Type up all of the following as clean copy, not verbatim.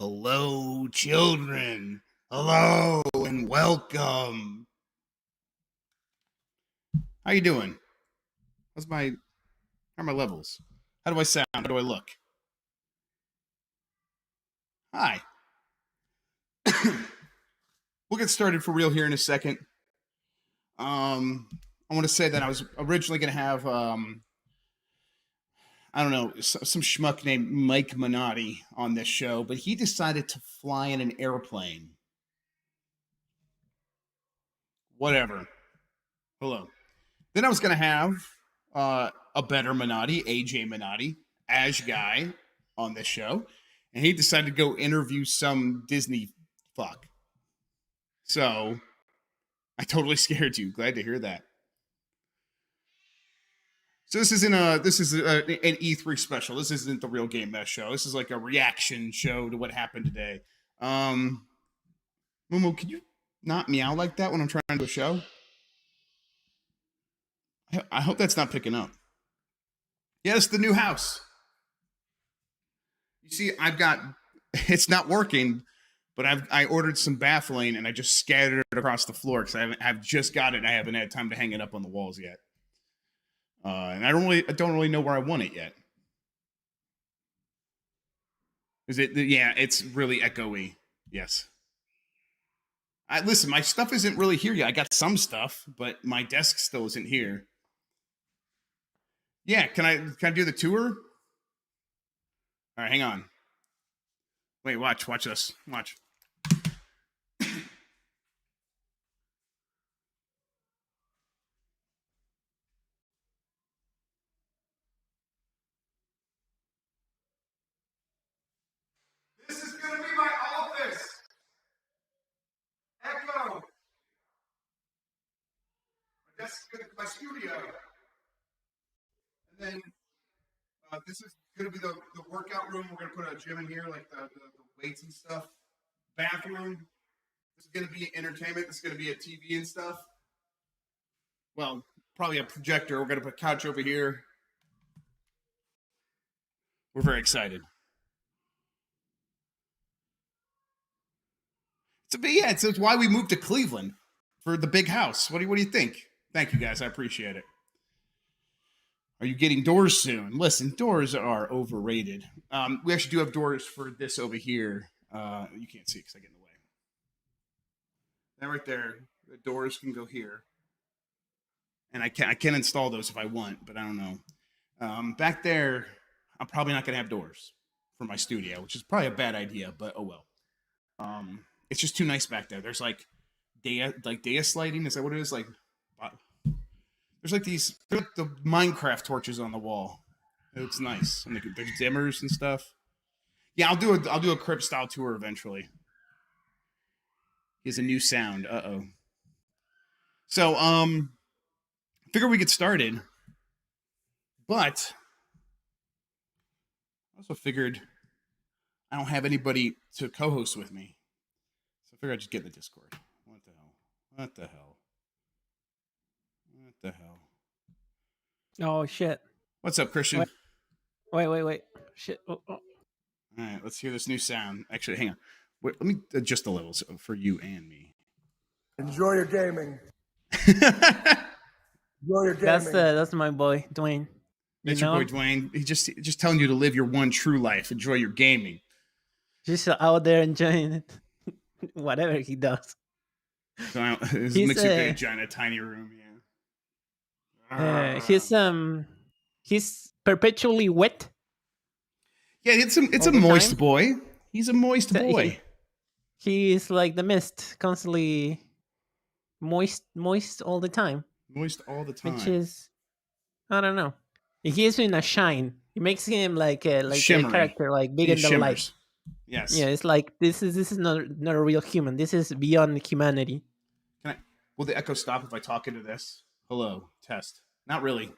Hello, children. Hello and welcome. How you doing? How are my levels? How do I sound? How do I look? Hi. We'll get started for real here in a second. I want to say that I was originally going to have I don't know, some schmuck named Mike Minotti on this show, but he decided to fly in an airplane. Whatever. Hello. Then I was going to have a better Minotti, AJ Minotti, Ash guy on this show, and he decided to go interview some Disney fuck. So I totally scared you. Glad to hear that. So this is an E3 special. This isn't the Real Game Mess show. This is like a reaction show to what happened today. Momo, can you not meow like that when I'm trying to do a show? I hope that's not picking up. Yes, the new house. You see, it's not working, but I ordered some baffling and I just scattered it across the floor because I've just got it. I haven't had time to hang it up on the walls yet. And I don't really know where I want it yet. Is it? Yeah, it's really echoey. Yes. Listen, my stuff isn't really here yet. I got some stuff, but my desk still isn't here. Yeah, can I do the tour? All right, hang on. Wait, watch this. Watch. This is going to be my office. Echo. My desk is going to be my studio. And then this is going to be the workout room. We're going to put a gym in here, like the weights and stuff. Bathroom. This is going to be entertainment. This is going to be a TV and stuff. Well, probably a projector. We're going to put a couch over here. We're very excited. It's why we moved to Cleveland for the big house. What do you think? Thank you, guys. I appreciate it. Are you getting doors soon? Listen, doors are overrated. We actually do have doors for this over here. You can't see because I get in the way. That right there, the doors can go here. And I can install those if I want, but I don't know. Back there, I'm probably not going to have doors for my studio, which is probably a bad idea, but oh well. It's just too nice back there. There's like dais lighting. Is that what it is? Like, there's like the Minecraft torches on the wall. It looks nice. And there's dimmers and stuff. Yeah, I'll do a Crip style tour eventually. He has a new sound. Uh-oh. So, figure we get started. But I also figured I don't have anybody to co-host with me. So I figured I'd just get in the Discord. What the hell? Oh, shit. What's up, Christian? Wait. Shit. Oh. All right, let's hear this new sound. Actually, hang on. Wait, let me adjust the levels for you and me. Enjoy your gaming. Enjoy your gaming. That's my boy, Dwayne. That's your boy, Dwayne. He's just telling you to live your one true life. Enjoy your gaming. Just out there enjoying it. Whatever he does. So this makes you a giant, tiny room, yeah. He's perpetually wet. Yeah, it's a moist time. Boy. He's a moist boy. He is like the mist, constantly moist all the time. Moist all the time. Which is, I don't know. He gives him a shine. It makes him like a character, like big in the light. Yes. Yeah, it's like this is not a real human. This is beyond humanity. Will the echo stop if I talk into this? Hello, test. Not really.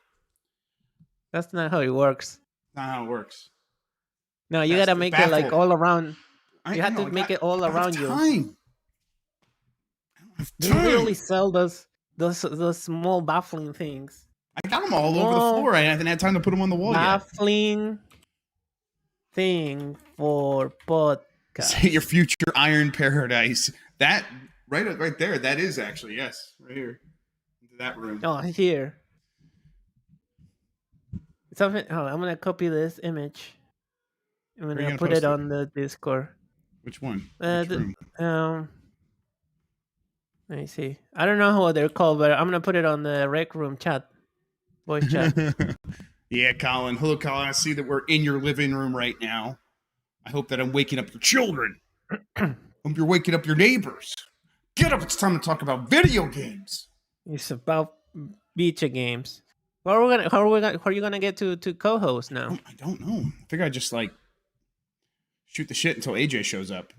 That's not how it works. Not how it works. No, you gotta make it like all around. You have to make it all around you. I don't have They time. really sell those small baffling things. I got them all over the floor. I haven't had time to put them on the wall yet. Baffling thing for podcast. podcast. Your future iron paradise. That right there. That is actually, yes, right here. Into that room. Oh, here. Something. Oh, I'm gonna copy this image. I'm gonna put it on the Discord. Which one? Which room? Let me see. I don't know what they're called, but I'm gonna put it on the rec room chat, voice chat. Yeah, Colin. Hello, Colin. I see that we're in your living room right now. I hope that I'm waking up your children. Hope you're waking up your neighbors. Get up! It's time to talk about video games. It's about beach games. How are you gonna get to co-host now? I don't know. I figure I just like shoot the shit until AJ shows up.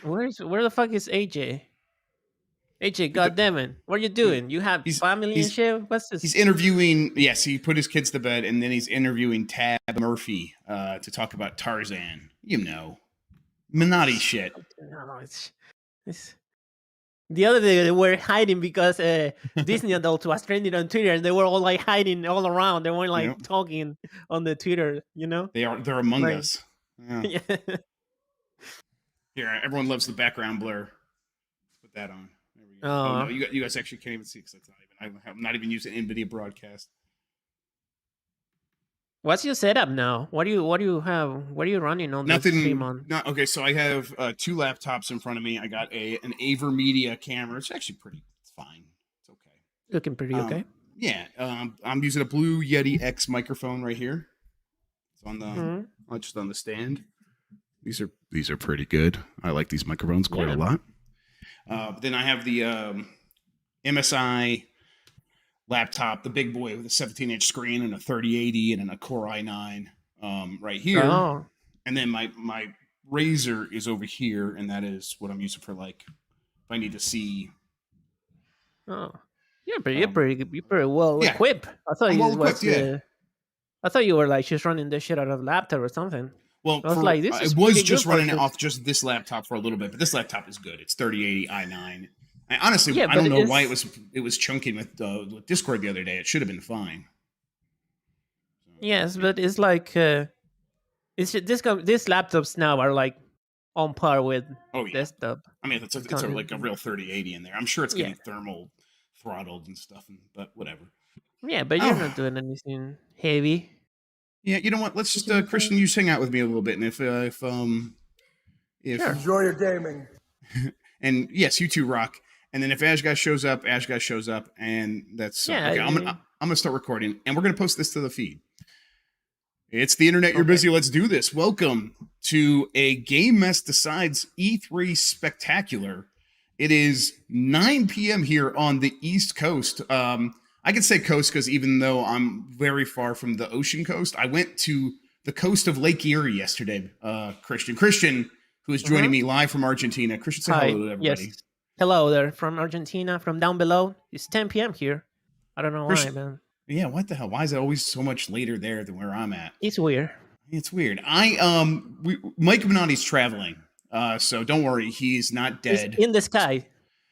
Where the fuck is AJ? AJ, goddammit, what are you doing? You have family and shit? What's this? He's interviewing, yes, he put his kids to bed, and then he's interviewing Tab Murphy to talk about Tarzan. You know. Minotti shit. No, it's the other day they were hiding because Disney adults was trending on Twitter, and they were all like hiding all around. They weren't like talking on the Twitter, you know? They're among us. Yeah. Here, everyone loves the background blur. Let's put that on. There we go. Oh no, you guys actually can't even see because I'm not even using NVIDIA Broadcast. What's your setup now? What do you have? What are you running on? Nothing. The stream on? No, okay, so I have 2 laptops in front of me. I got an AverMedia camera. It's actually pretty. It's fine. It's okay. Looking pretty okay. Yeah. I'm using a Blue Yeti X microphone right here. It's on the just on the stand. These are pretty good. I like these microphones quite a lot. But then I have the MSI laptop, the big boy with a 17-inch screen and a 3080 and a Core i9 right here. Oh. And then my Razer is over here, and that is what I'm using for like if I need to see. Oh, you're pretty well equipped. I thought I thought you were like just running this shit out of a laptop or something. Well, I was just running it off just this laptop for a little bit, but this laptop is good. It's 3080 i9. I don't know why it was chunking with Discord the other day. It should have been fine. Yes, but it's like these laptops now are like on par with desktop. I mean, it's like a real 3080 in there. I'm sure it's getting thermal throttled and stuff, but whatever. Yeah, but you're not doing anything heavy. Yeah, you know what? Let's just Christian, you just hang out with me a little bit, and if sure. Enjoy your gaming. And yes, you too, Rock. And then if Ash Guy shows up, and that's okay. I'm gonna start recording, and we're gonna post this to the feed. It's the internet. You're busy. Let's do this. Welcome to a Game Mess Decides E3 Spectacular. It is 9 p.m. here on the East Coast. I can say coast because even though I'm very far from the ocean coast, I went to the coast of Lake Erie yesterday. Christian, who is joining me live from Argentina. Christian, say hello to everybody. Yes. Hello there from Argentina, from down below. It's 10 p.m. here. I don't know why, man. Yeah, what the hell? Why is it always so much later there than where I'm at? It's weird. It's weird. Mike Minotti's traveling, so don't worry. He's not dead. He's in the sky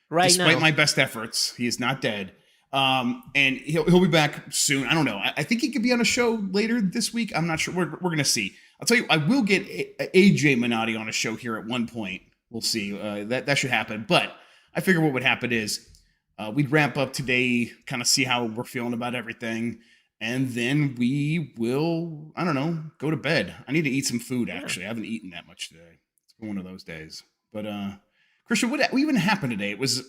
right now. Despite my best efforts, he is not dead. And he'll be back soon. I don't know. I think he could be on a show later this week. I'm not sure. We're going to see. I'll tell you, I will get AJ Minotti on a show here at one point. We'll see. That should happen. But I figure what would happen is we'd ramp up today, kind of see how we're feeling about everything. And then we will, I don't know, go to bed. I need to eat some food, actually. I haven't eaten that much today. It's been one of those days. But, Christian, what even happened today? It was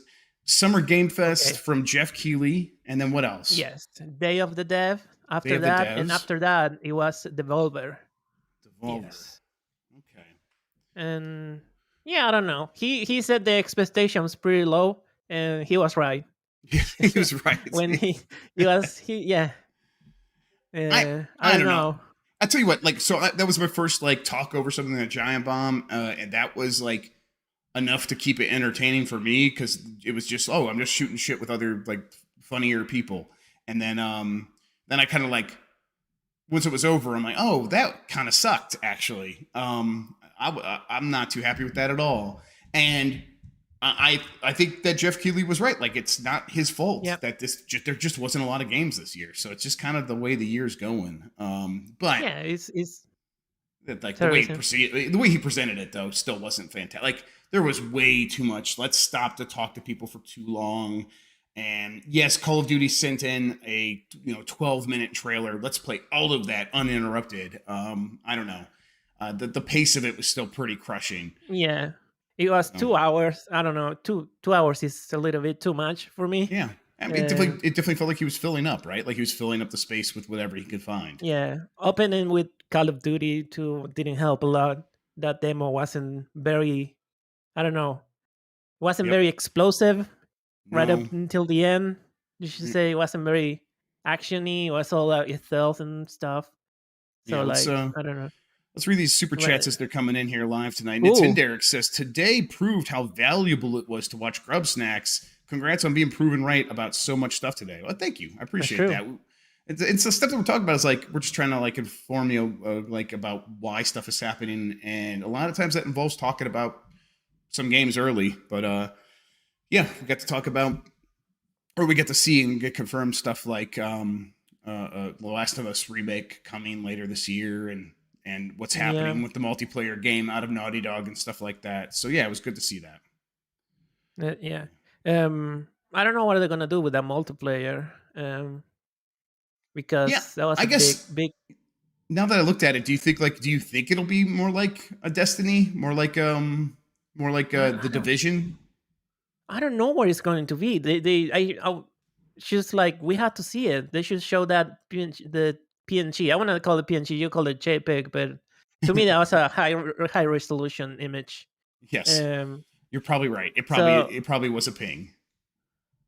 Summer Game Fest from Jeff Keighley. And then what else? Yes. Day of the Dev. After that, it was Devolver. Yes. Okay. And yeah, I don't know. He said the expectation was pretty low, and he was right. He was right. When I don't know. I tell you what, that was my first talk over something at Giant Bomb, and that was enough to keep it entertaining for me because it was just I'm just shooting shit with other funnier people, and then I kind of once it was over, I'm like, oh, that kind of sucked actually. I'm not too happy with that at all, and I think that Jeff Keighley was right. It's not his fault that there just wasn't a lot of games this year. So it's just kind of the way the year's going. But yeah, it's Like the way he presented it, though, still wasn't fantastic. Like there was way too much. Let's stop to talk to people for too long. And yes, Call of Duty sent in a 12-minute trailer. Let's play all of that uninterrupted. I don't know. The pace of it was still pretty crushing. Yeah, it was 2 hours. I don't know. 2 hours is a little bit too much for me. Yeah. I mean, it definitely felt like he was filling up, right? Like he was filling up the space with whatever he could find. Yeah, opening with Call of Duty 2 didn't help a lot. That demo wasn't very, I don't know, wasn't very explosive right up until the end. You should say it wasn't very actiony. It was all about stealth and stuff. So I don't know. Let's read these super chats as they're coming in here live tonight. Nintenderic says, today proved how valuable it was to watch Grubb Snacks. Congrats on being proven right about so much stuff today. Well, thank you. I appreciate that. It's the stuff that we're talking about is like, we're just trying to like inform you like about why stuff is happening. And a lot of times that involves talking about some games early, but we got to talk about, or we get to see and get confirmed stuff like The Last of Us remake coming later this year and what's happening with the multiplayer game out of Naughty Dog and stuff like that. So yeah, it was good to see that. I don't know what they're gonna do with that multiplayer. Because that was a big. Now that I looked at it, do you think it'll be more like a Destiny, more like the Division? I don't know what it's going to be. She's like, we have to see it. They should show that the PNG. I want to call it PNG. You call it JPEG, but to me that was a high resolution image. Yes, you're probably right. It probably was a ping.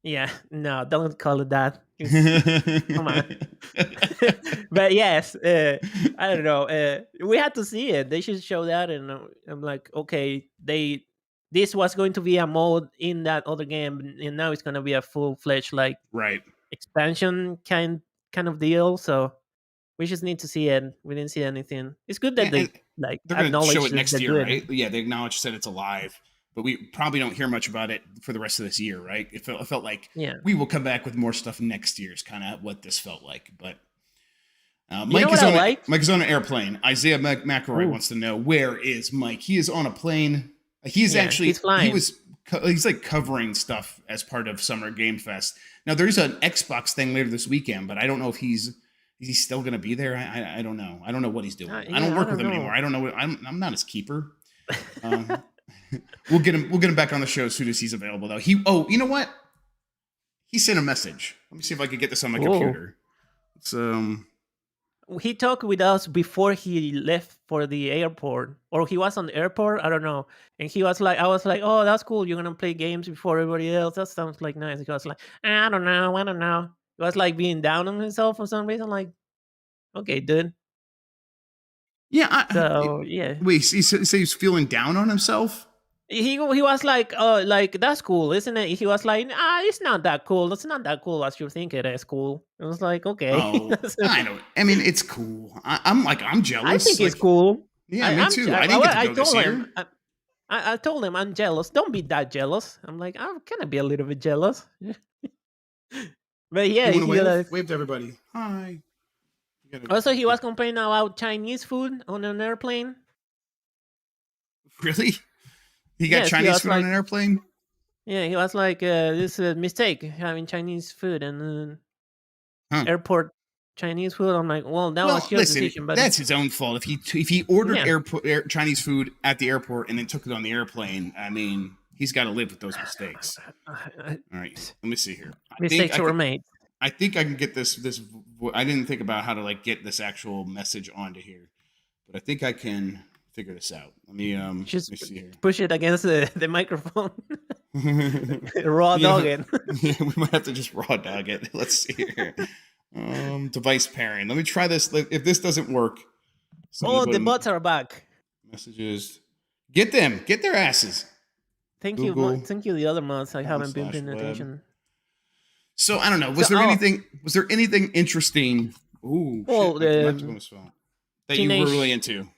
Yeah, no, don't call it that. Come on. But yes, I don't know. We had to see it. They should show that, and I'm like, okay, this was going to be a mode in that other game, and now it's going to be a full-fledged expansion kind of deal. So we just need to see it. We didn't see anything. It's good that they're going to show it next year, right? Yeah, they acknowledged that it's alive. But we probably don't hear much about it for the rest of this year, right? It felt like we will come back with more stuff next year is kind of what this felt like. But Mike is on an airplane. Isaiah McElroy wants to know, where is Mike? He is on a plane. He's flying. He's like covering stuff as part of Summer Game Fest. Now there's an Xbox thing later this weekend, but I don't know if is he still going to be there? I don't know. I don't know what he's doing. I don't work with him anymore. I don't know. I'm not his keeper. We'll get him back on the show as soon as he's available, though. You know what? He sent a message. Let me see if I can get this on my computer. It's he talked with us before he left for the airport, or he was on the airport. I don't know. And he was like, I was like, oh, that's cool. You're gonna play games before everybody else. That sounds like nice. He was like, I don't know. It was like being down on himself for some reason. Like, okay, dude. Yeah. Wait, he said he's feeling down on himself? He was like, that's cool, isn't it? He was like, it's not that cool. It's not that cool as you think it is cool. I was like, okay. Oh, I know. I mean, it's cool. I'm jealous. I think it's cool. Yeah, me too. I didn't get to go this year. I told him I'm jealous. Don't be that jealous. I'm like, I'm gonna be a little bit jealous. But yeah, wave to everybody. Hi. Also, he was complaining about Chinese food on an airplane. Really? He got Chinese food on an airplane? Yeah, he was like, this is a mistake, having Chinese food and airport Chinese food. I'm like, well, that was your decision. But that's his own fault. If he ordered Chinese food at the airport and then took it on the airplane, I mean, he's got to live with those mistakes. All right, let me see here. Mistakes were made. I think I can get this. I didn't think about how to get this actual message onto here, but I think I can figure this out. Let me just let me see here. Push it against the microphone. Raw dog it. Yeah, we might have to just raw dog it. Let's see here. Device pairing. Let me try this. If this doesn't work. The bots are back. Messages. Get them. Get their asses. Thank you. Thank you. The other mods. I haven't been paying attention. So I don't know. Was there anything interesting? Ooh, that you were really into?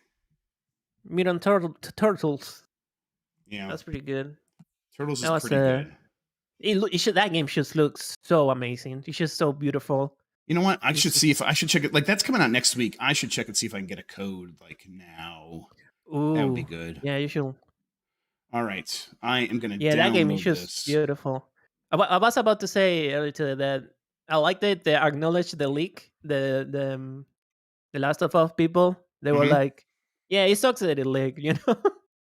Mutant Turtles. Yeah, that's pretty good. Turtles is pretty good. That game just looks so amazing. It's just so beautiful. You know what? I should see if I should check it. Like that's coming out next week. I should check and see if I can get a code like now. Ooh, that would be good. Yeah, you should. All right, I am gonna Yeah, that game is download just this. beautiful. I was about to say earlier today that I like that they acknowledged the leak, the Last of Us people. They were like, "Yeah, it sucks that it leaked," you know.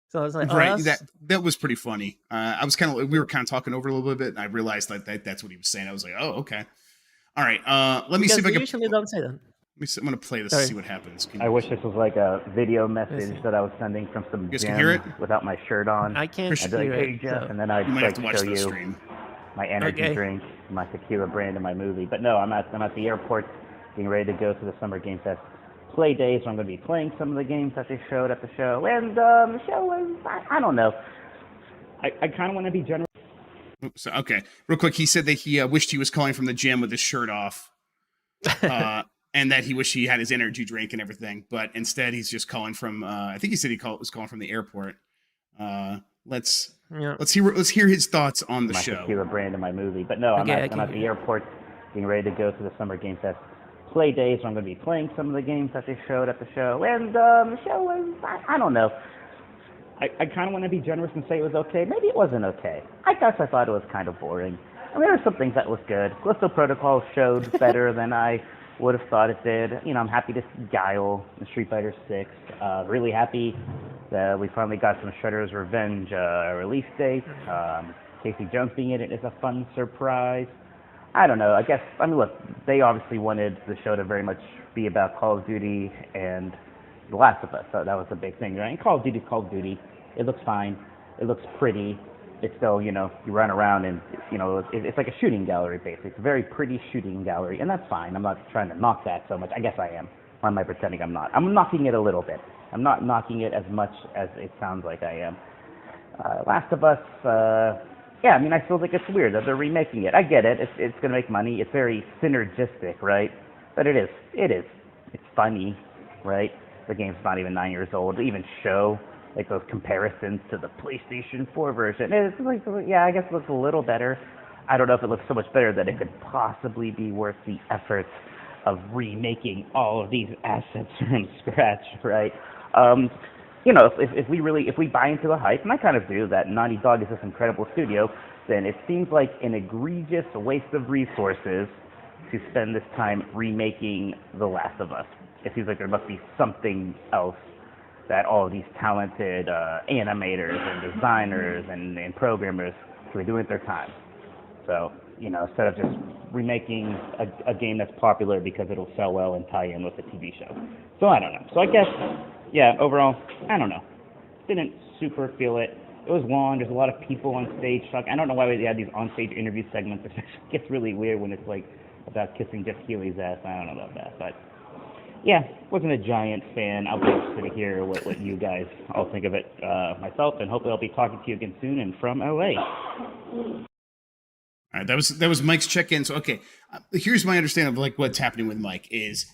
So I was like, "Oh, right." that's... That was pretty funny. I was we were kind of talking over a little bit, and I realized that's what he was saying. I was like, "Oh, okay." All right. Let me see if I can. Usually don't say that. I'm gonna play this and see what happens. I wish this was like a video message that I was sending from some gym without my shirt on. I can't I'd be like, "Hey Jeff," and then I'd like show you my energy drink, my tequila brand, and my movie. But no, I'm at the airport, getting ready to go to the Summer Game Fest play days. So I'm going to be playing some of the games that they showed at the show, and the show was I don't know. I kind of want to be generous. Oops, okay, real quick, he said that he wished he was calling from the gym with his shirt off. And that he wished he had his energy drink and everything, but instead he's just calling from. I think he said was calling from the airport. Let's hear his thoughts on the show. My tequila brand and my movie, but no, I'm at the airport, getting ready to go to the Summer Game Fest play days. So I'm going to be playing some of the games that they showed at the show, and the show was I don't know. I kind of want to be generous and say it was okay. Maybe it wasn't okay. I guess I thought it was kind of boring. I mean, there were some things that was good. Callisto Protocol showed better than I would have thought it did. You know, I'm happy to see Guile in Street Fighter 6. Really happy that we finally got some Shredder's Revenge release date. Casey Jones being in it is a fun surprise. I don't know. I mean, look, they obviously wanted the show to very much be about Call of Duty and The Last of Us. So that was the big thing, right? And Call of Duty. It looks fine. It looks pretty. It's still, you know, you run around and, you know, it's like a shooting gallery, basically. It's a very pretty shooting gallery, and that's fine. I'm not trying to knock that so much. I guess I am. Why am I pretending I'm not? I'm knocking it a little bit. I'm not knocking it as much as it sounds like I am. Last of Us, yeah, I mean, I still think it's weird that they're remaking it. I get it. It's going to make money. It's very synergistic, right? But it is. It's funny, right? The game's not even 9 years old. They even show like those comparisons to the PlayStation 4 version. It's like, yeah, I guess it looks a little better. I don't know if it looks so much better that it could possibly be worth the effort of remaking all of these assets from scratch, right? You know, if we buy into the hype, and I kind of do, that Naughty Dog is this incredible studio, then it seems like an egregious waste of resources to spend this time remaking The Last of Us. It seems like there must be something else that all of these talented animators and designers and programmers can be doing with their time. So, you know, instead of just remaking a game that's popular because it'll sell well and tie in with the TV show. So I don't know. So I guess, yeah, overall, I don't know. Didn't super feel it. It was long. There's a lot of people on stage. I don't know why they had these on-stage interview segments. It gets really weird when it's like about kissing Jeff Keighley's ass. I don't know about that, but yeah, wasn't a giant fan. I'll be interested to hear what you guys all think of it myself, and hopefully I'll be talking to you again soon and from LA. All right, that was Mike's check-in. So okay, here's my understanding of like what's happening with Mike is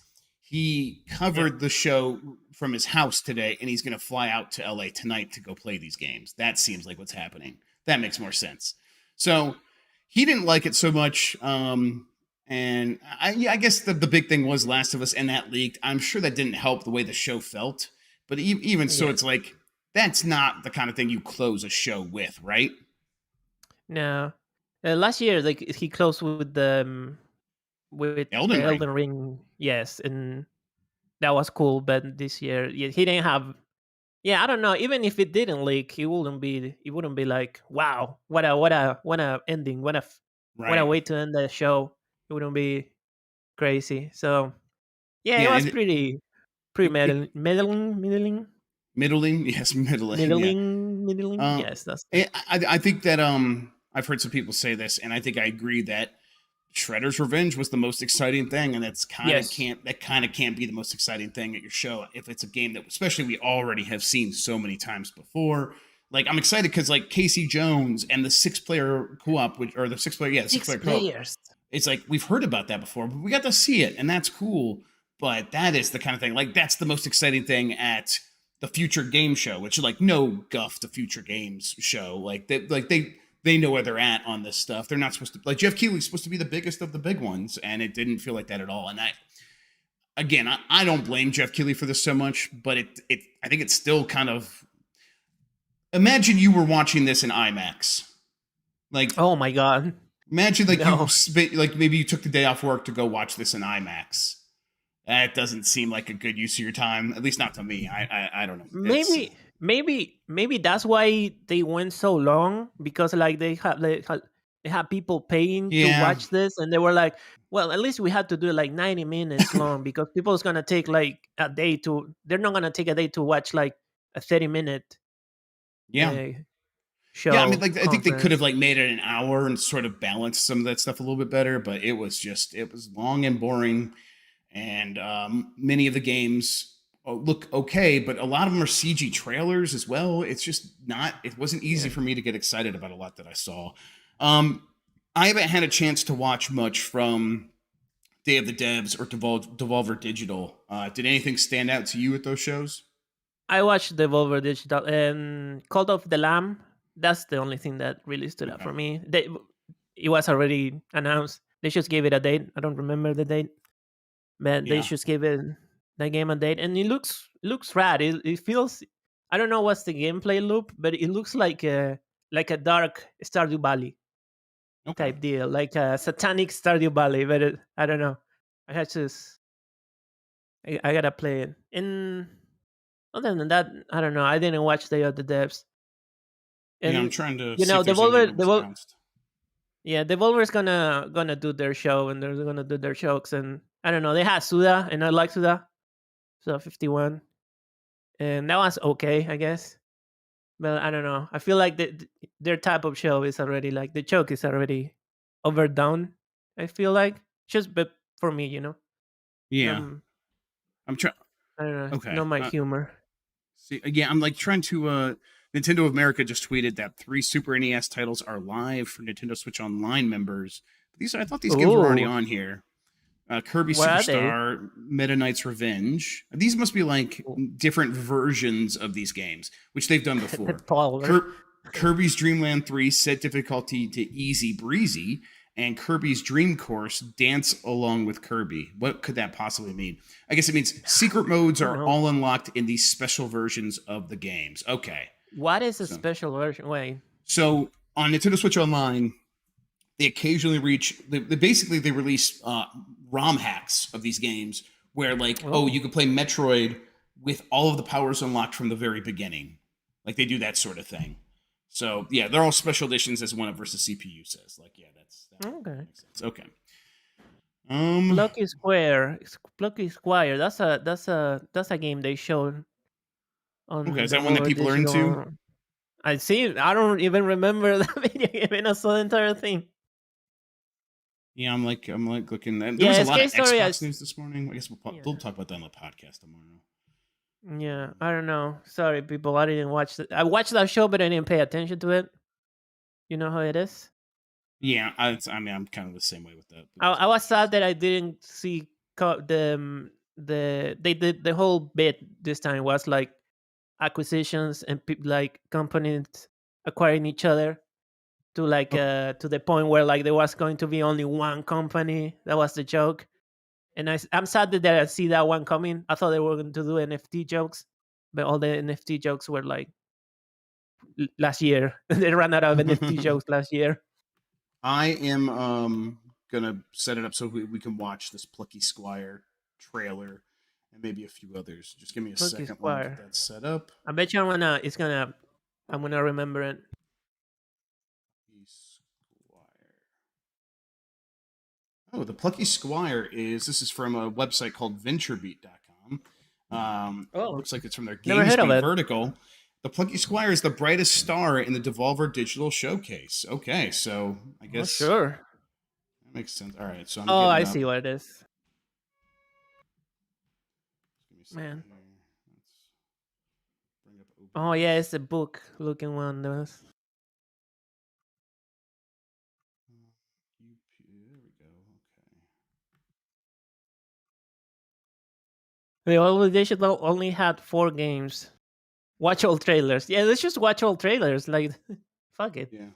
he covered the show from his house today, and he's going to fly out to LA tonight to go play these games. That seems like what's happening. That makes more sense. So he didn't like it so much. And I guess the big thing was Last of Us, and that leaked. I'm sure that didn't help the way the show felt. But even so, it's like, that's not the kind of thing you close a show with, right? No. Last year, like he closed with Elden Ring. Yes, and that was cool. But this year, he didn't have. Yeah, I don't know. Even if it didn't leak, it wouldn't be like, wow, what a ending, what a way to end the show. It wouldn't be crazy. So yeah, it was pretty middling. Yes, middling. Yes, that's. I think that I've heard some people say this, and I think I agree that Shredder's Revenge was the most exciting thing, and that's kind of can't be the most exciting thing at your show if it's a game that, especially, we already have seen so many times before. Like, I'm excited because like Casey Jones and the 6-player co-op, or the 6-player, 6-player co-op. It's like we've heard about that before, but we got to see it, and that's cool. But that is the kind of thing, like that's the most exciting thing at the Future Game Show, which is like no guff the Future Games show. Like they they know where they're at on this stuff. They're not supposed to, like, Jeff Keighley's supposed to be the biggest of the big ones, and it didn't feel like that at all. And I don't blame Jeff Keighley for this so much, but I think it's still kind of, imagine you were watching this in IMAX. Like, oh my God. Imagine like maybe you took the day off work to go watch this in IMAX. That doesn't seem like a good use of your time, at least not to me. I don't know. Maybe that's why they went so long, because like they have people paying to watch this, and they were like, well, at least we had to do it like 90 minutes long because people's gonna take like a day to. They're not gonna take a day to watch like a 30-minute. Show. Yeah, I mean, like I think they could have like made it an hour and sort of balanced some of that stuff a little bit better, but it was long and boring, and many of the games look okay, but a lot of them are CG trailers as well. It's just not. It wasn't easy for me to get excited about a lot that I saw. I haven't had a chance to watch much from Day of the Devs or Devolver Digital. Did anything stand out to you at those shows? I watched Devolver Digital and Cult of the Lamb. That's the only thing that really stood out for me. It was already announced. They just gave it a date. I don't remember the date, but they just gave it the game a date, and it looks rad. It feels, I don't know what's the gameplay loop, but it looks like a dark Stardew Valley type deal, like a satanic Stardew Valley. But I don't know. I gotta play it. And other than that, I don't know. I didn't watch Day of the Devs. And, I'm trying to. Devolver. Yeah, Devolver's gonna do their show, and they're gonna do their jokes, and I don't know. They had Suda, and I like Suda 51, and that was okay, I guess. But I don't know. I feel like their type of show is already like the joke is already overdone. I feel like but for me, Yeah, I'm trying. I don't know. Okay, not my humor. See, again, I'm like trying to. Nintendo of America just tweeted that 3 Super NES titles are live for Nintendo Switch Online members. I thought these games were already on here. Kirby Superstar, Meta Knight's Revenge. These must be like different versions of these games, which they've done before. Kirby's Dream Land 3 set difficulty to easy breezy, and Kirby's Dream Course Dance Along with Kirby. What could that possibly mean? I guess it means secret modes are all unlocked in these special versions of the games. Okay. What is a special version? Wait. So on Nintendo Switch Online, they occasionally they release ROM hacks of these games where you could play Metroid with all of the powers unlocked from the very beginning. Like they do that sort of thing. So yeah, they're all special editions, as one of versus CPU says. That okay. Makes sense. Okay. Plucky Squire. That's a game they showed. Okay, is that one that people are into? I see. I don't even remember that video game. I saw the entire thing. Yeah, I'm like looking. There was a lot of Xbox news this morning. I guess we'll talk about that on the podcast tomorrow. Yeah, I don't know. Sorry, people. I didn't watch that. I watched that show, but I didn't pay attention to it. You know how it is. Yeah, I'm kind of the same way with that. I was sad that I didn't see they did the whole bit this time was like acquisitions and like companies acquiring each other to to the point where like there was going to be only one company. That was the joke, and I'm sad that I see that one coming. I thought they were going to do NFT jokes, but all the NFT jokes were like last year. They ran out of NFT jokes last year. I am gonna set it up so we can watch this Plucky Squire trailer and maybe a few others. Just give me a second while I get that set up. I bet you I'm gonna remember it. Oh, the Plucky Squire this is from a website called VentureBeat.com. Looks like it's from their Games Beat vertical. The Plucky Squire is the brightest star in the Devolver Digital Showcase. Okay, so I guess sure. That makes sense. All right, so I see what it is. Man. Oh yeah, it's a book looking one. Those. They should only had 4 games. Watch all trailers. Yeah, let's just watch all trailers. Like, fuck it. Yeah.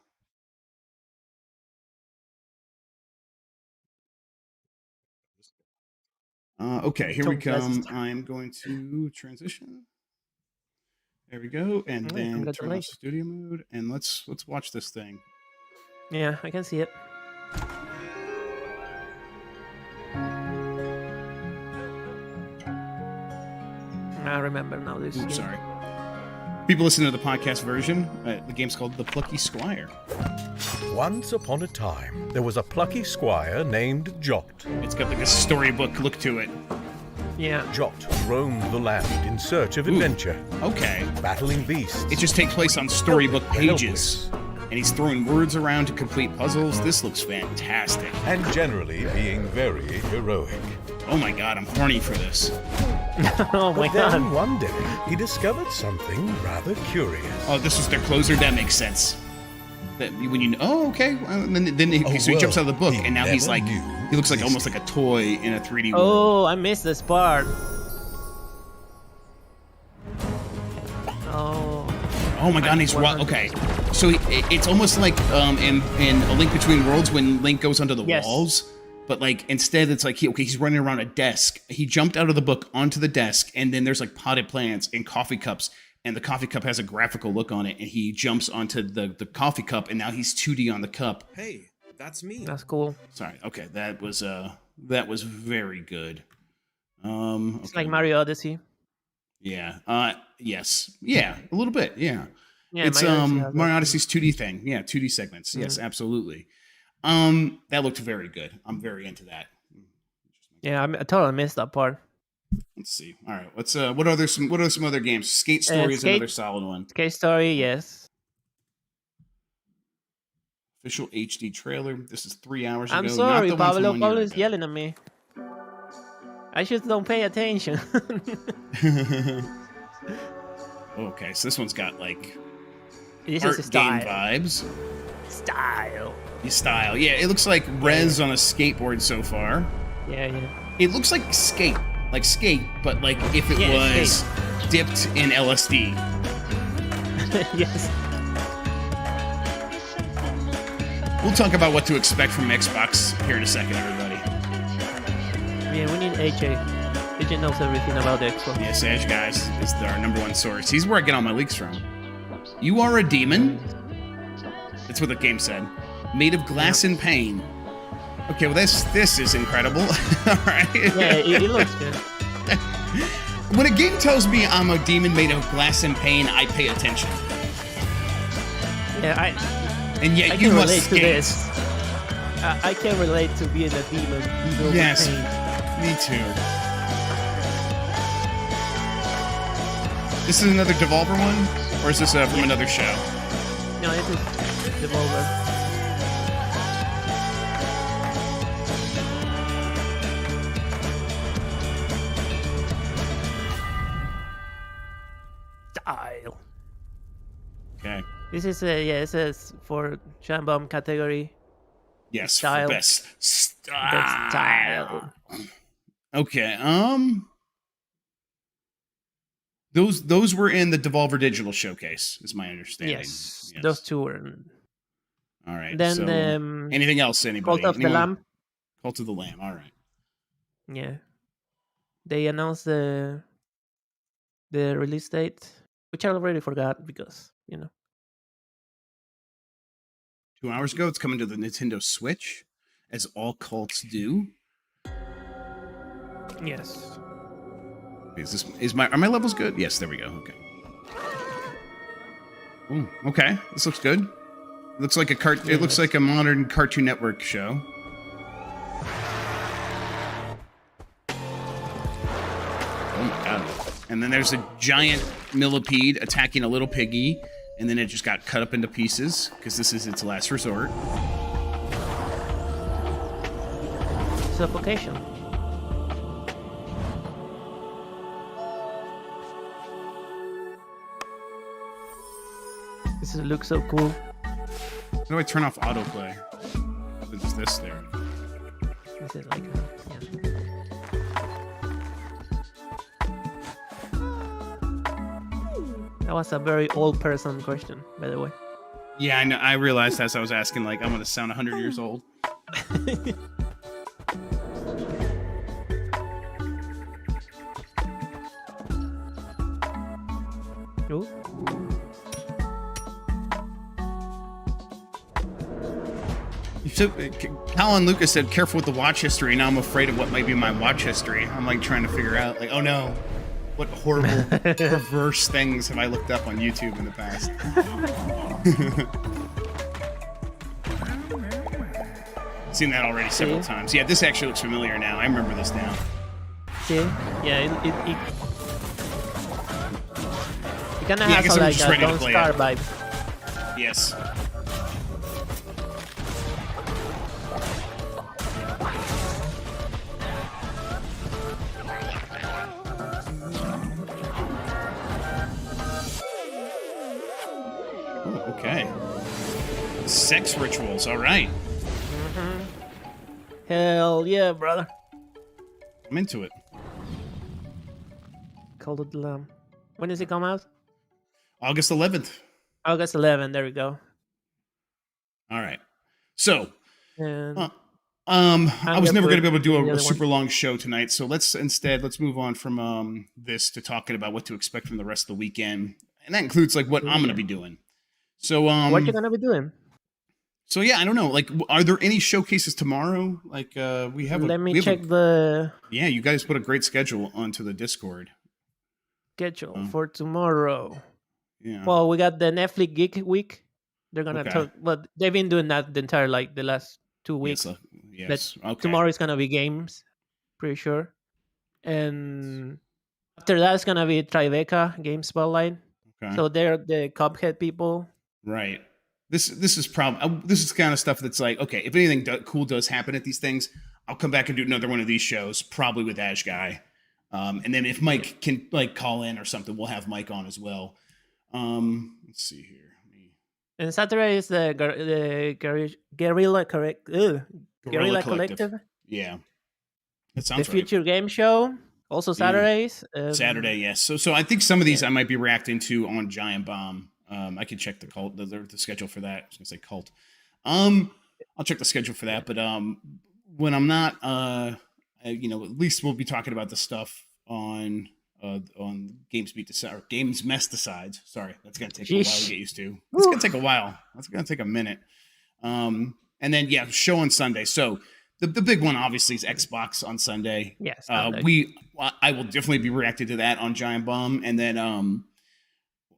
Okay, here we come. I'm going to transition. There we go, and then turn off studio mode, and let's watch this thing. Yeah, I can see it. I remember now this. Oops, sorry. People listen to the podcast version. The game's called The Plucky Squire. Once upon a time, there was a plucky squire named Jot. It's got like a storybook look to it. Yeah. Jot roamed the land in search of adventure. Okay. Battling beasts. It just takes place on storybook pages. And he's throwing words around to complete puzzles. This looks fantastic. And generally being very heroic. Oh my god, I'm horny for this. Oh my god. Then one day, he discovered something rather curious. Oh, this was their closer. That makes sense. That when you okay. Then he jumps out of the book, and now he's like, he looks like almost like a toy in a 3D world. Oh, I missed this part. Oh my god, and he's okay. So it's almost like in A Link Between Worlds when Link goes under the walls. But like instead, it's like he's running around a desk. He jumped out of the book onto the desk, and then there's like potted plants and coffee cups, and the coffee cup has a graphical look on it, and he jumps onto the coffee cup, and now he's 2D on the cup. Hey, that's me. That's cool. Sorry. Okay, that was very good. It's like Mario Odyssey. Yeah. Yes. Yeah. A little bit. Yeah. Yeah. It's Mario Odyssey's 2D thing. Yeah. 2D segments. Mm-hmm. Yes. Absolutely. That looked very good. I'm very into that. Yeah, I totally missed that part. Let's see. All right. Let's. What are some other games? Skate Story is another solid one. Skate Story, yes. Official HD trailer. This is 3 hours ago. I'm sorry, Pablo. Pablo is yelling at me. I just don't pay attention. Okay, so this one's got like this art is style. Game vibes. Style. Yeah, it looks like Rez on a skateboard so far. Yeah. It looks like skate, but like if it was dipped in LSD. Yes. We'll talk about what to expect from Xbox here in a second, everybody. Yeah, we need AJ. AJ knows everything about the Xbox. Yes, Edge, guys, is our number one source. He's where I get all my leaks from. You are a demon. That's what the game said. Made of glass and pain. Okay, well this is incredible. All right. Yeah, it looks good. When a game tells me I'm a demon made of glass and pain, I pay attention. Yeah, and yet I you can must relate skate. to this. I can relate to being a demon. Yes, me too. This is another Devolver one, or is this from another show? No, this is Devolver. Style. Okay. This is it says for Shambom category. Yes, style. For best style. Best style. Okay. Those were in the Devolver Digital Showcase, is my understanding. Yes. Those two were. All right. Then so, anything else? Anybody? Cult of the Lamb. Cult of the Lamb. All right. Yeah. They announced the release date, which I already forgot because 2 hours ago. It's coming to the Nintendo Switch, as all cults do. Yes. Are my levels good? Yes, there we go. Okay. Ooh, okay, this looks good. It looks like It looks like a modern Cartoon Network show. Oh my god! And then there's a giant millipede attacking a little piggy, and then it just got cut up into pieces because this is its last resort. Suffocation. This looks so cool. How do I turn off autoplay? There's this there. Is it like That was a very old person question, by the way. Yeah, I know. I realized as I was asking, like, I'm gonna sound 100 years old. Ooh. So, Colin Lucas said, "Careful with the watch history." Now I'm afraid of what might be my watch history. I'm like trying to figure out, like, oh no, what horrible, perverse things have I looked up on YouTube in the past? Seen that already several times. Yeah, this actually looks familiar now. I remember this now. See? Yeah, it kind of has like a Don't Starve vibe. Yes. Oh, okay. Sex rituals. All right. Hell yeah, brother. I'm into it. Cult of the Lamb. When does it come out? August 11th. August 11th. There we go. All right. So, And I was never going to be able to do a super long show tonight, so let's move on from this to talking about what to expect from the rest of the weekend, and that includes like what I'm going to be doing. So, what you going to be doing? So yeah, I don't know. Like, are there any showcases tomorrow? Like, we have. Let me check the. Yeah, you guys put a great schedule onto the Discord. Schedule for tomorrow. Yeah. Well, we got the Netflix Geek Week. They're gonna talk, but they've been doing that the entire the last 2 weeks. Yes. Okay. Tomorrow is gonna be games, pretty sure, and after that it's gonna be Tribeca Game Spotlight. Okay. So they're the Cuphead people. Right. This is kind of stuff that's like, okay, if anything cool does happen at these things, I'll come back and do another one of these shows, probably with Ash Guy. And then if Mike can like call in or something, we'll have Mike on as well. Let's see here. And Saturday is the Guerrilla Collective. Yeah, that sounds the Future Game Show. Also Saturdays. Saturday, yes. So I think some of these I might be reacting to on Giant Bomb. I can check the schedule for that. I was gonna say cult. I'll check the schedule for that. But when I'm not, at least we'll be talking about the stuff on Games Mess Decides. Sorry, that's gonna take a while to get used to. It's gonna take a while. That's gonna take a minute. And then show on Sunday. So the big one obviously is Xbox on Sunday. Yes. I will definitely be reacting to that on Giant Bomb, and then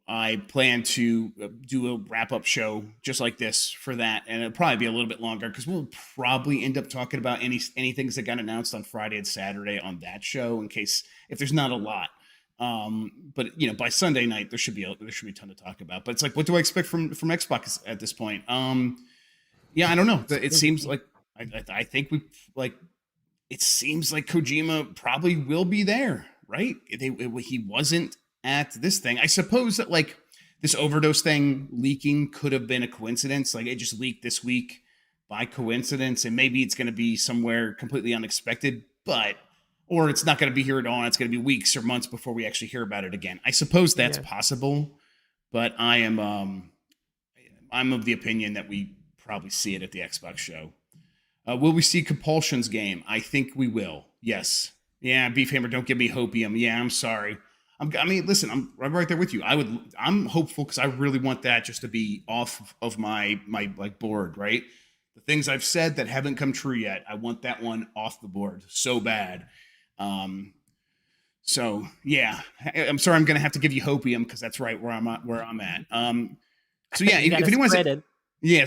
I plan to do a wrap-up show just like this for that, and it'll probably be a little bit longer because we'll probably end up talking about any things that got announced on Friday and Saturday on that show, in case if there's not a lot. But by Sunday night there should be a ton to talk about. But it's like, what do I expect from Xbox at this point? I don't know. It seems like I think it seems like Kojima probably will be there, right? He wasn't at this thing. I suppose that like this overdose thing leaking could have been a coincidence. Like it just leaked this week by coincidence, and maybe it's going to be somewhere completely unexpected, or it's not going to be here at all. It's going to be weeks or months before we actually hear about it again. I suppose that's possible, but I'm of the opinion that we probably see it at the Xbox show. Will we see Compulsion's game? I think we will. Yes. Yeah, Beefhammer, don't give me hopium. Yeah, I'm sorry. Listen, I'm right there with you. I'm hopeful because I really want that just to be off of my like board, right? The things I've said that haven't come true yet, I want that one off the board so bad. So yeah, I'm sorry, I'm gonna have to give you hopium because that's right where I'm at. So yeah, if anyone's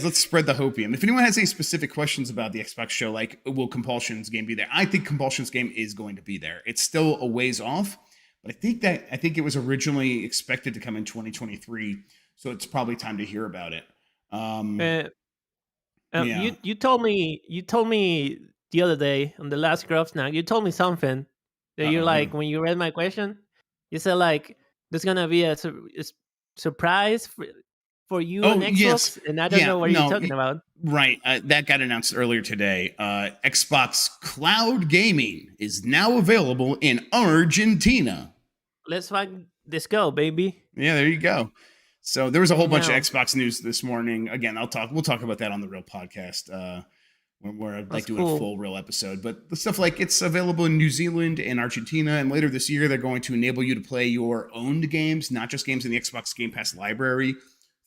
let's spread the hopium. If anyone has any specific questions about the Xbox show, like will Compulsion's game be there? I think Compulsion's game is going to be there. It's still a ways off. But I think it was originally expected to come in 2023, so it's probably time to hear about it. You told me the other day on the last Grubb Snack, you told me something that you're like, when you read my question, you said like there's gonna be a surprise for you on Xbox, and I don't know what you're talking about. Right, that got announced earlier today. Xbox Cloud Gaming is now available in Argentina. Let's go, baby. Yeah, there you go. So there was a whole bunch of Xbox news this morning. Again, we'll talk about that on the real podcast. where I'd like doing a full real episode. But the stuff like it's available in New Zealand and Argentina, and later this year they're going to enable you to play your owned games, not just games in the Xbox Game Pass library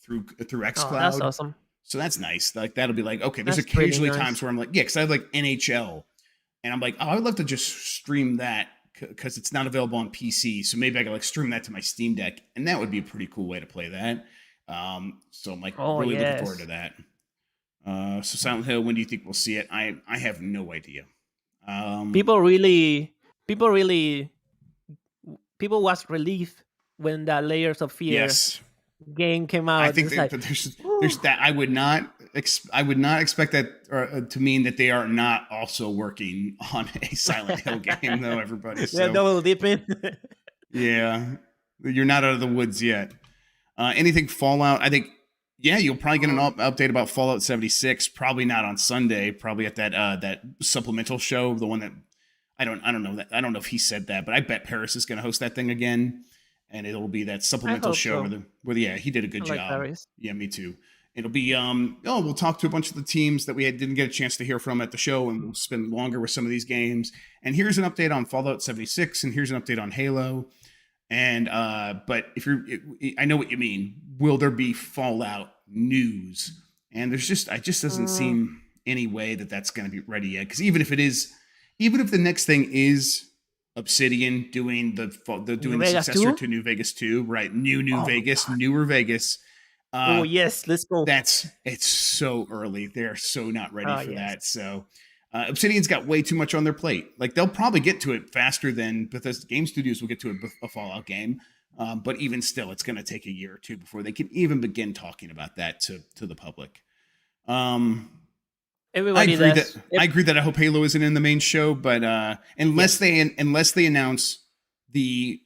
through xCloud. Oh, that's awesome. So that's nice. Like that'll be like, okay, there's occasionally times where I'm like, yeah, because I have like NHL, and I'm like, oh, I'd love to just stream that because it's not available on PC. So maybe I could like stream that to my Steam Deck, and that would be a pretty cool way to play that. So I'm like really looking forward to that. So Silent Hill, when do you think we'll see it? I have no idea. People was relieved when that Layers of Fear game came out. I think there's that. I would not expect that to mean that they are not also working on a Silent Hill game, though. Everybody, so. Double dipping. Yeah, you're not out of the woods yet. Anything Fallout? I think. Yeah, you'll probably get an update about Fallout 76. Probably not on Sunday. Probably at that supplemental show, the one that I don't know. I don't know if he said that, but I bet Paris is going to host that thing again, and it'll be that supplemental show where he did a good job. Paris. Yeah, me too. It'll be we'll talk to a bunch of the teams that we didn't get a chance to hear from at the show, and we'll spend longer with some of these games. And here's an update on Fallout 76, and here's an update on Halo. And but I know what you mean. Will there be Fallout news? And it just doesn't seem any way that that's going to be ready yet. Because even if the next thing is Obsidian doing the successor to New Vegas 2, right? Newer Vegas. Yes, let's go. It's so early. They're so not ready for that. So. Obsidian's got way too much on their plate. Like they'll probably get to it faster than Bethesda Game Studios will get to a Fallout game. But even still, it's going to take a year or two before they can even begin talking about that to the public. I agree that I hope Halo isn't in the main show, but unless they announce the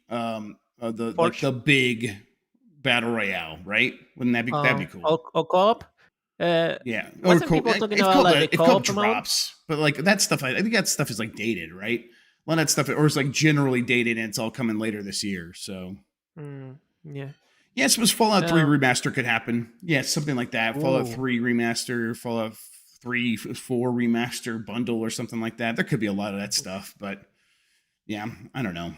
big battle royale, right? Wouldn't that be that'd be cool? Or co-op? Wasn't people talking about like the co-op drops? But like that stuff, I think that stuff is like dated, right? A lot of that stuff, or it's like generally dated, and it's all coming later this year. So, yeah. I suppose Fallout 3 remaster could happen. Yeah, something like that. Fallout 3 remaster, Fallout 3, 4 remaster bundle, or something like that. There could be a lot of that stuff, but yeah, I don't know.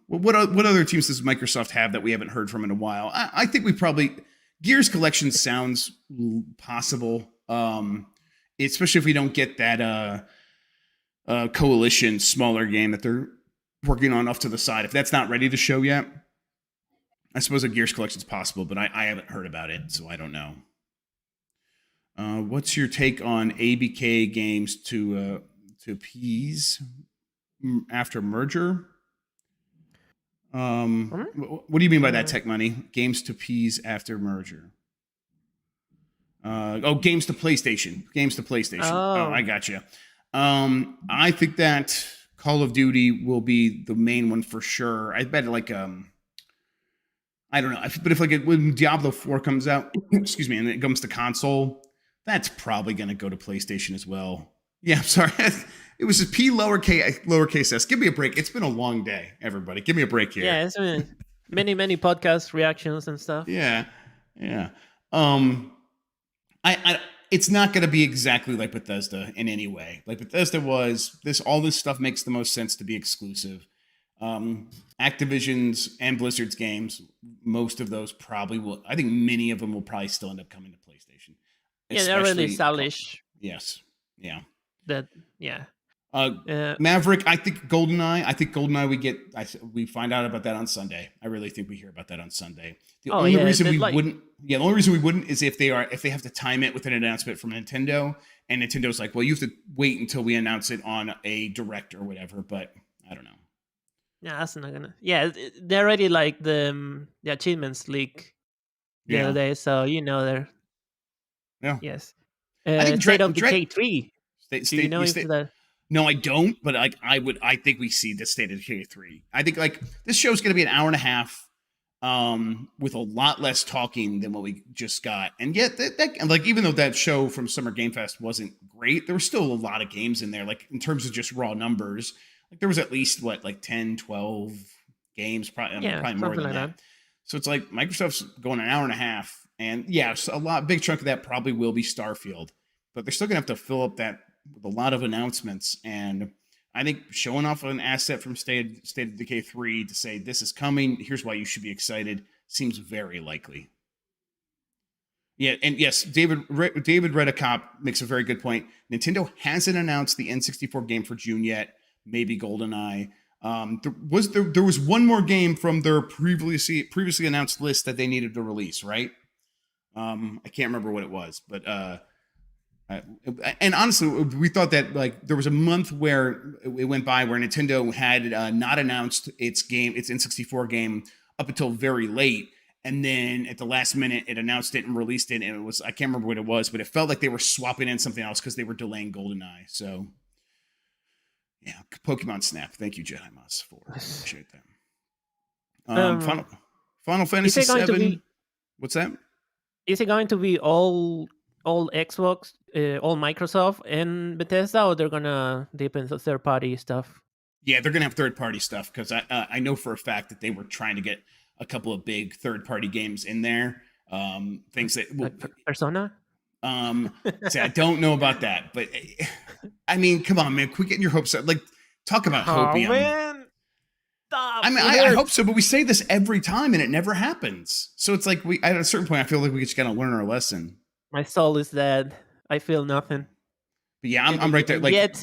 What other teams does Microsoft have that we haven't heard from in a while? I think we probably. Gears Collection sounds possible, especially if we don't get that Coalition smaller game that they're working on off to the side. If that's not ready to show yet, I suppose a Gears Collection is possible, but I haven't heard about it, so I don't know. What's your take on ABK games to appease after merger? What do you mean by that, Tech Money? Games to appease after merger. Games to PlayStation. Oh, I gotcha. I think that Call of Duty will be the main one for sure. I bet like I don't know, but if when Diablo 4 comes out, excuse me, and it comes to console, that's probably going to go to PlayStation as well. Yeah, I'm sorry. It was just P lowercase s. Give me a break. It's been a long day, everybody. Give me a break here. Yeah, it's been many podcast reactions and stuff. Yeah. It's not going to be exactly like Bethesda in any way. Like Bethesda was all this stuff makes the most sense to be exclusive. Activision's and Blizzard's games, most of those probably will. I think many of them will probably still end up coming to PlayStation. Yeah, they're really established. Yes. Yeah. Maverick, I think GoldenEye. We find out about that on Sunday. I really think we hear about that on Sunday. The only reason we wouldn't is if they have to time it with an announcement from Nintendo, and Nintendo's like, well, you have to wait until we announce it on a direct or whatever. But I don't know. Yeah, that's not gonna. Yeah, they're already like the achievements leak the other day, so they're. Yeah. Yes. I think State of Decay 3. Do you know if that? No, I don't. But I think we see the State of Decay 3. I think this show's going to be an hour and a half, with a lot less talking than what we just got. And yet, even though that show from Summer Game Fest wasn't great, there were still a lot of games in there. Like in terms of just raw numbers, there was at least 10, 12 games, probably more than that. So it's like Microsoft's going an hour and a half, and big chunk of that probably will be Starfield. but they're still gonna have to fill up that with a lot of announcements. And I think showing off an asset from State of Decay 3 to say this is coming, here's why you should be excited, seems very likely. Yeah, and yes, David Redicop makes a very good point. Nintendo hasn't announced the N64 game for June yet. Maybe GoldenEye. There was one more game from their previously announced list that they needed to release, right? I can't remember what it was, but and honestly, we thought that like there was a month where it went by where Nintendo had not announced its N64 game up until very late. And then at the last minute, it announced it and released it. And it was, I can't remember what it was, but it felt like they were swapping in something else because they were delaying GoldenEye. So, yeah, Pokemon Snap. Thank you, Jedi Moss, appreciate that. Final Fantasy VII. What's that? Is it going to be all Xbox, all Microsoft and Bethesda, or they're going to dip into third-party stuff? Yeah, they're going to have third-party stuff because I know for a fact that they were trying to get a couple of big third-party games in there. Things that like Persona. See, I don't know about that, but I mean, come on, man, quit getting your hopes up. Like, talk about hopium. Man. Stop. I mean, I hope so, but we say this every time and it never happens. So it's like at a certain point, I feel like we just gotta learn our lesson. My soul is dead. I feel nothing. But yeah, I'm right there. Like,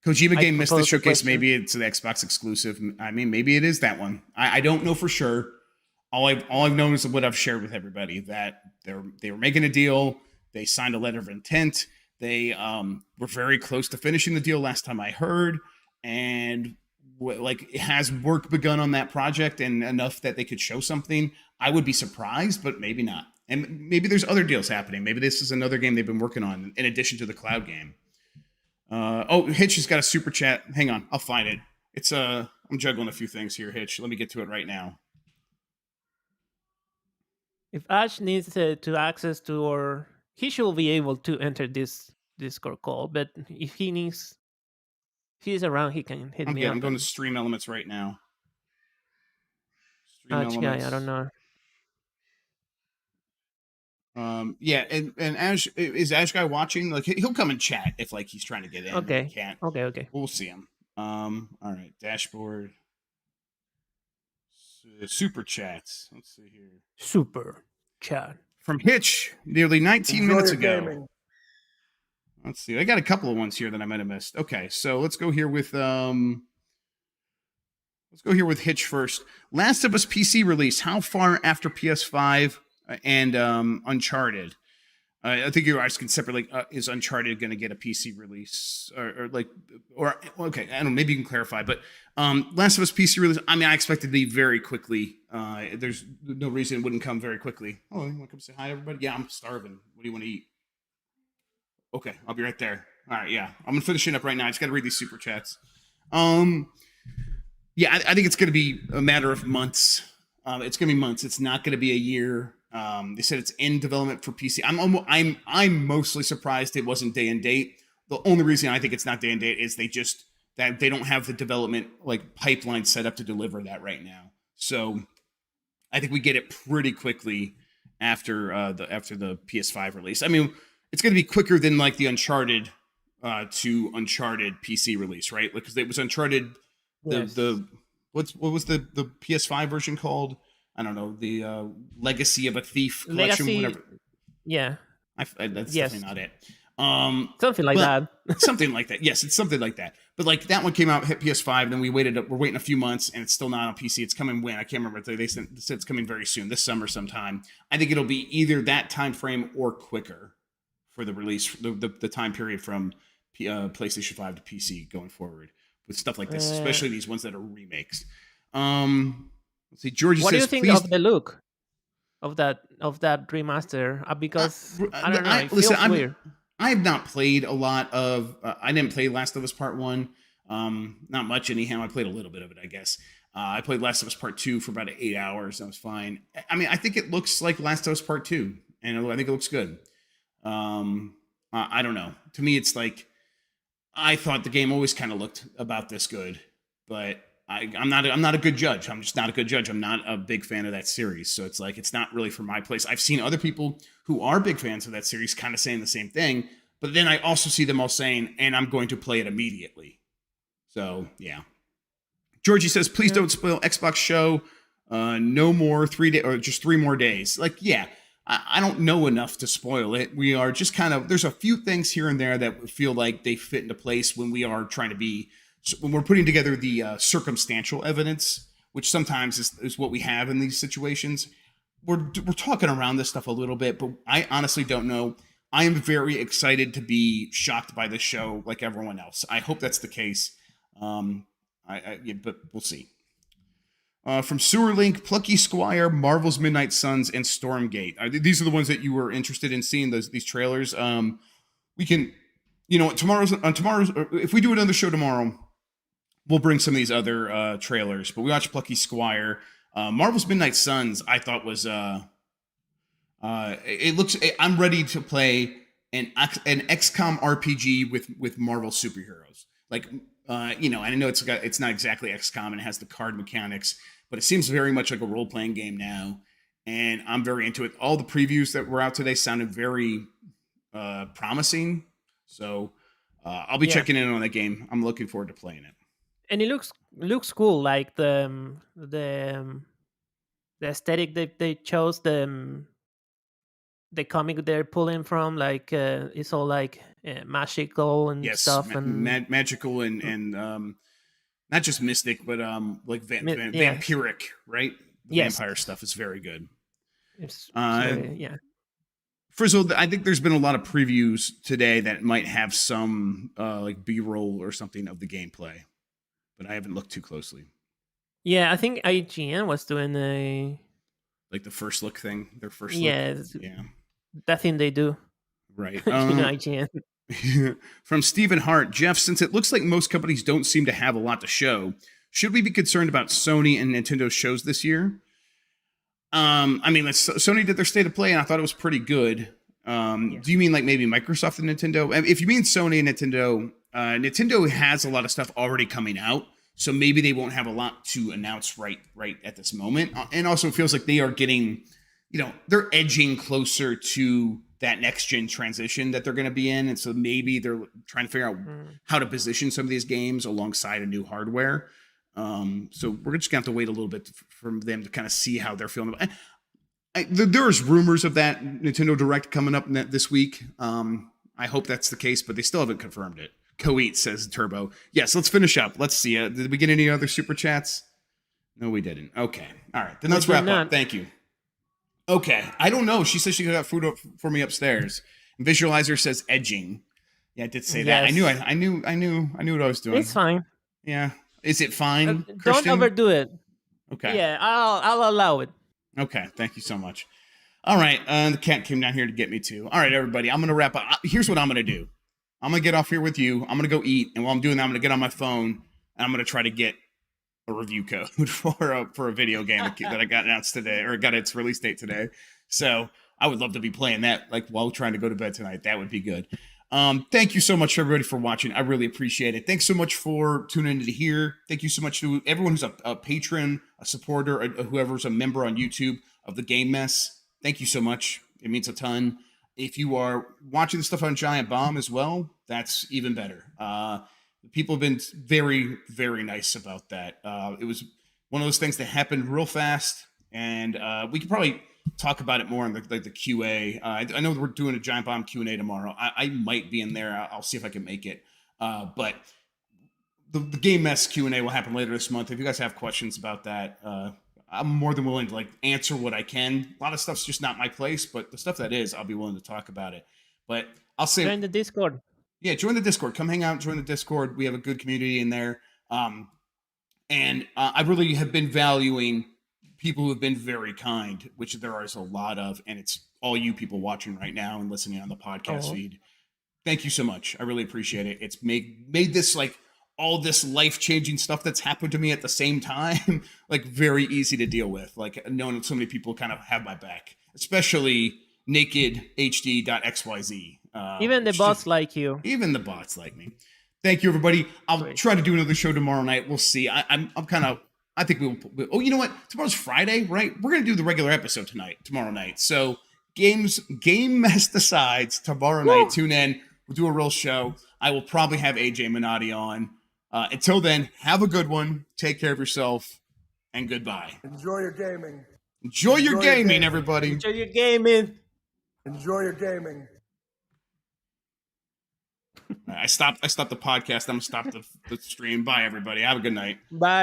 Kojima game missed the showcase. Maybe it's an Xbox exclusive. I mean, maybe it is that one. I don't know for sure. All I've known is what I've shared with everybody, that they were making a deal. They signed a letter of intent. They were very close to finishing the deal last time I heard, and has work begun on that project and enough that they could show something. I would be surprised, but maybe not. And maybe there's other deals happening. Maybe this is another game they've been working on in addition to the cloud game. Hitch has got a super chat. Hang on, I'll find it. It's I'm juggling a few things here, Hitch. Let me get to it right now. If Ash needs to access to, or he should be able to enter this Discord call, but if he's around, he can hit me up. I'm going to Stream Elements right now. Ash guy, I don't know. Yeah, and Ash, is Ash guy watching? Like, he'll come and chat if like he's trying to get in. Okay. He can't. Okay. We'll see him. All right, dashboard. Super chats. Let's see here. Super chat from Hitch nearly 19 minutes ago. Gaming. Let's see. I got a couple of ones here that I might have missed. Okay, so let's go here with Hitch first. Last of Us PC release. How far after PS5 and Uncharted? I think you're asking separately. Is Uncharted going to get a PC release, or okay? I don't know. Maybe you can clarify. But Last of Us PC release. I mean, I expect it to be very quickly. There's no reason it wouldn't come very quickly. Oh, you want to come say hi, everybody? Yeah, I'm starving. What do you want to eat? Okay, I'll be right there. All right, yeah, I'm gonna finish it up right now. I just got to read these super chats. Yeah, I think it's going to be a matter of months. It's going to be months. It's not going to be a year. They said it's in development for PC. I'm mostly surprised it wasn't day and date. The only reason I think it's not day and date is that they don't have the development like pipeline set up to deliver that right now. So I think we get it pretty quickly after the PS5 release. I mean, it's going to be quicker than like the Uncharted to Uncharted PC release, right? Because it was Uncharted. Yes. What was the PS5 version called? I don't know, the Legacy of a Thief collection, whatever. Yeah. That's definitely not it. Something like that. Something like that. Yes, it's something like that. But like that one came out, hit PS5, then we're waiting a few months, and it's still not on PC. It's coming when? I can't remember. They said it's coming very soon, this summer sometime. I think it'll be either that time frame or quicker for the release, the time period from PlayStation 5 to PC going forward with stuff like this, especially these ones that are remakes. Let's see, Georgie what says, do you think of the look of that remaster? Because I don't know, it feels weird. I have not played a lot of. I didn't play Last of Us Part 1. Not much anyhow. I played a little bit of it, I guess. I played Last of Us Part 2 for about 8 hours. That was fine. I mean, I think it looks like Last of Us Part 2, and I think it looks good. I don't know. To me, it's like I thought the game always kind of looked about this good, but I'm not a good judge. I'm just not a good judge. I'm not a big fan of that series. So it's like, it's not really for my place. I've seen other people who are big fans of that series kind of saying the same thing. But then I also see them all saying, and I'm going to play it immediately. So, yeah. Georgie says, please don't spoil Xbox show. No more 3 days, or just 3 more days. Like, yeah, I don't know enough to spoil it. We are just kind of, there's a few things here and there that feel like they fit into place when we are trying to be, when we're putting together the circumstantial evidence, which sometimes is what we have in these situations. We're talking around this stuff a little bit, but I honestly don't know. I am very excited to be shocked by this show like everyone else. I hope that's the case. But we'll see. From Sewerlink, Plucky Squire, Marvel's Midnight Suns, and Stormgate. These are the ones that you were interested in seeing, these trailers. We can, tomorrow's, if we do another show tomorrow, we'll bring some of these other trailers. But we watched Plucky Squire. Marvel's Midnight Suns, I thought was, I'm ready to play an XCOM RPG with Marvel superheroes. Like, and I know it's not exactly XCOM and it has the card mechanics, but it seems very much like a role-playing game now. And I'm very into it. All the previews that were out today sounded very promising. So I'll be checking in on that game. I'm looking forward to playing it. And it looks cool. Like the aesthetic they chose, the comic they're pulling from, like it's all like magical and stuff, and magical and not just mystic, but like vampiric, right? Vampire stuff is very good. It's Frizzle, I think there's been a lot of previews today that might have some like B-roll or something of the gameplay, but I haven't looked too closely. Yeah, I think IGN was doing like the first look thing. Their first look. Yeah. That thing they do. Right. IGN. From Stephen Hart, Jeff, since it looks like most companies don't seem to have a lot to show, should we be concerned about Sony and Nintendo shows this year? Sony did their State of Play, and I thought it was pretty good. Do you mean like maybe Microsoft and Nintendo? If you mean Sony and Nintendo, Nintendo has a lot of stuff already coming out, so maybe they won't have a lot to announce right at this moment. And also, it feels like they are getting, they're edging closer to that next gen transition that they're going to be in, and so maybe they're trying to figure out how to position some of these games alongside a new hardware. So we're just gonna have to wait a little bit from them to kind of see how they're feeling. There's rumors of that Nintendo Direct coming up this week. I hope that's the case, but they still haven't confirmed it. Coeat, says Turbo. Yes, let's finish up. Let's see. Did we get any other super chats? No, we didn't. Okay. All right. Then let's wrap up. Thank you. Okay. I don't know. She says she got food for me upstairs. And Visualizer says edging. Yeah, I did say that. I knew what I was doing. It's fine. Yeah. Is it fine, Don't Christian? overdo it. Okay. Yeah, I'll allow it. Okay. Thank you so much. All right. The cat came down here to get me too. All right, everybody. I'm going to wrap up. Here's what I'm going to do. I'm going to get off here with you. I'm going to go eat. And while I'm doing that, I'm going to get on my phone and I'm going to try to get a review code for a video game that I got announced today, or got its release date today. So I would love to be playing that like while trying to go to bed tonight. That would be good. Thank you so much, everybody, for watching. I really appreciate it. Thanks so much for tuning in to here. Thank you so much to everyone who's a patron, a supporter, or whoever's a member on YouTube of the Game Mess. Thank you so much. It means a ton. If you are watching the stuff on Giant Bomb as well, that's even better. People have been very, very nice about that. It was one of those things that happened real fast, and we could probably talk about it more in the QA. I know we're doing a Giant Bomb Q&A tomorrow. I might be in there. I'll see if I can make it. But the Game Mess Q&A will happen later this month. If you guys have questions about that, I'm more than willing to answer what I can. A lot of stuff's just not my place, but the stuff that is, I'll be willing to talk about it. But I'll say join the Discord. Yeah, join the Discord. Come hang out, join the Discord. We have a good community in there. And I really have been valuing people who have been very kind, which there is a lot of, and it's all you people watching right now and listening on the podcast feed. Thank you so much. I really appreciate it. It's made this all this life-changing stuff that's happened to me at the same time, very easy to deal with. Knowing so many people kind of have my back, especially nakedhd.xyz. Even the bots like you. Even the bots like me. Thank you, everybody. I'll try to do another show tomorrow night. We'll see. I think we'll. Oh, you know what? Tomorrow's Friday, right? We're gonna do the regular episode tomorrow night. So Game Mess decides tomorrow night. Tune in. We'll do a real show. I will probably have AJ Minotti on. Until then, have a good one. Take care of yourself, and goodbye. Enjoy your gaming. Enjoy your gaming, everybody. Enjoy your gaming. Enjoy your gaming. I stopped the podcast. I'm going to stop the stream. Bye, everybody. Have a good night. Bye.